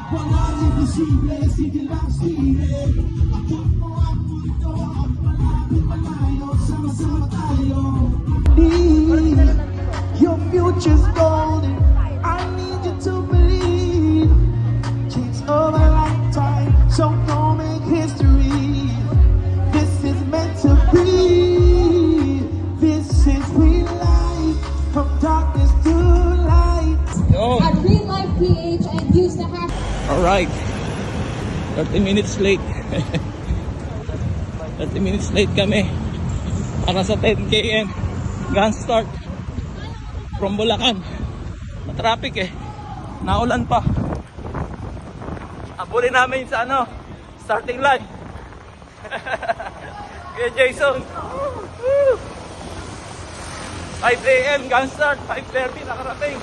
Walang imposible, sige lang sige. Ako mo ang mundo, ang malapit malayo, sama-sama tayo. Your future's golden, I need you to believe. Chance of a lifetime, so go make history. This is meant to be. This is real life, from darkness to light. Yo. At Real Life PH and use the hashtag. Alright. 30 minutes late. 30 minutes late kami. Para sa 10 km. Gun start. From Bulacan. Matraffic eh. Naulan pa. Abulin namin sa starting line. Kaya Jason. 5 AM gun start. 5:30 nakarating.